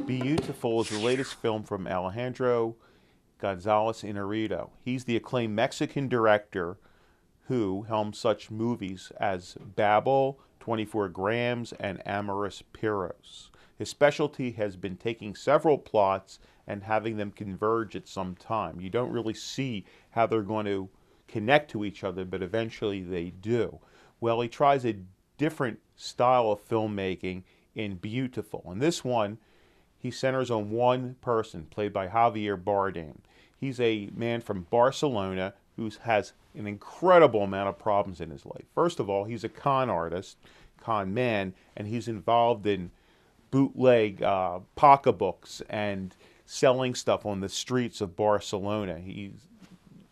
Biutiful is the latest film from Alejandro Gonzalez Inarritu. He's the acclaimed Mexican director who helmed such movies as Babel, 24 Grams, and Amores Perros. His specialty has been taking several plots and having them converge at some time. You don't really see how they're going to connect to each other, but eventually they do. Well, he tries a different style of filmmaking in Biutiful. In this one, he centers on one person, played by Javier Bardem. He's a man from Barcelona who has an incredible amount of problems in his life. First of all, he's a con artist, con man, and he's involved in bootleg pocketbooks and selling stuff on the streets of Barcelona. He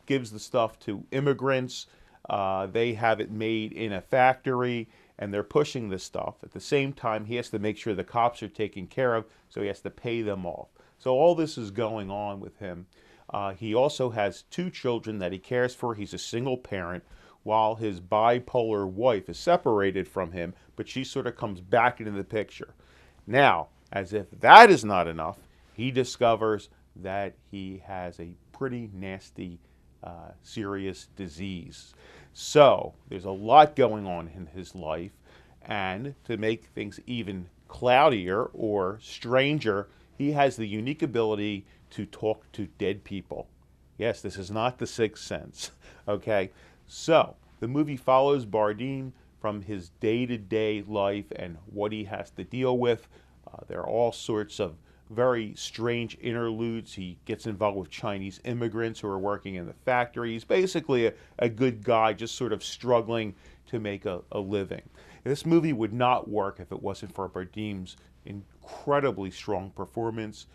gives the stuff to immigrants. They have it made in a factory, and they're pushing this stuff. At the same time, he has to make sure the cops are taken care of, so he has to pay them off. So all this is going on with him. He also has two children that he cares for. He's a single parent, while his bipolar wife is separated from him, but she sort of comes back into the picture. Now, as if that is not enough, he discovers that he has a pretty nasty, serious disease. So there's a lot going on in his life, and to make things even cloudier or stranger, he has the unique ability to talk to dead people. Yes, this is not The Sixth Sense. Okay, so the movie follows Bardem from his day-to-day life and what he has to deal with. There are all sorts of very strange interludes. He gets involved with Chinese immigrants who are working in the factory. He's basically a good guy, just sort of struggling to make a living. This movie would not work if it wasn't for Bardem's incredibly strong performance.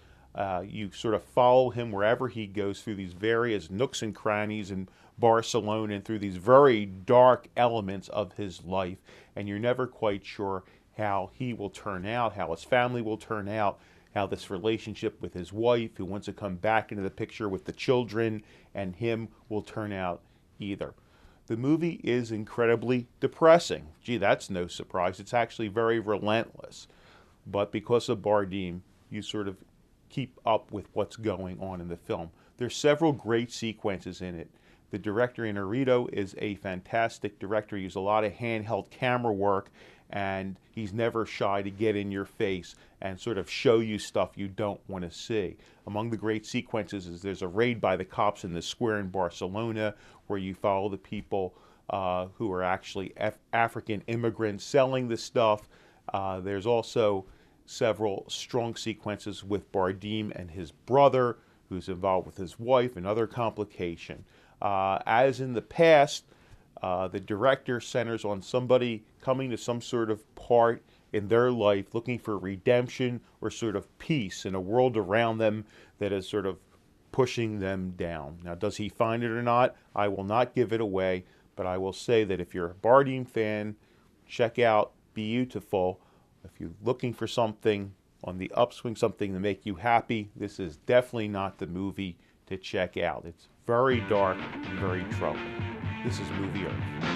You sort of follow him wherever he goes through these various nooks and crannies in Barcelona and through these very dark elements of his life, and you're never quite sure how he will turn out, how his family will turn out, how this relationship with his wife, who wants to come back into the picture with the children, and him will turn out either. The movie is incredibly depressing. Gee, that's no surprise. It's actually very relentless. But because of Bardem, you sort of keep up with what's going on in the film. There's several great sequences in it. The director, Inarritu, is a fantastic director. He uses a lot of handheld camera work, and he's never shy to get in your face and sort of show you stuff you don't want to see. Among the great sequences is there's a raid by the cops in the square in Barcelona where you follow the people who are actually African immigrants selling the stuff. There's also several strong sequences with Bardem and his brother, who's involved with his wife, and other complication. As in the past, the director centers on somebody coming to some sort of part in their life, looking for redemption or sort of peace in a world around them that is sort of pushing them down. Now, does he find it or not? I will not give it away, but I will say that if you're a Bardem fan, check out Biutiful. If you're looking for something on the upswing, something to make you happy, this is definitely not the movie to check out. It's very dark and very troubling. This is Movie Earth.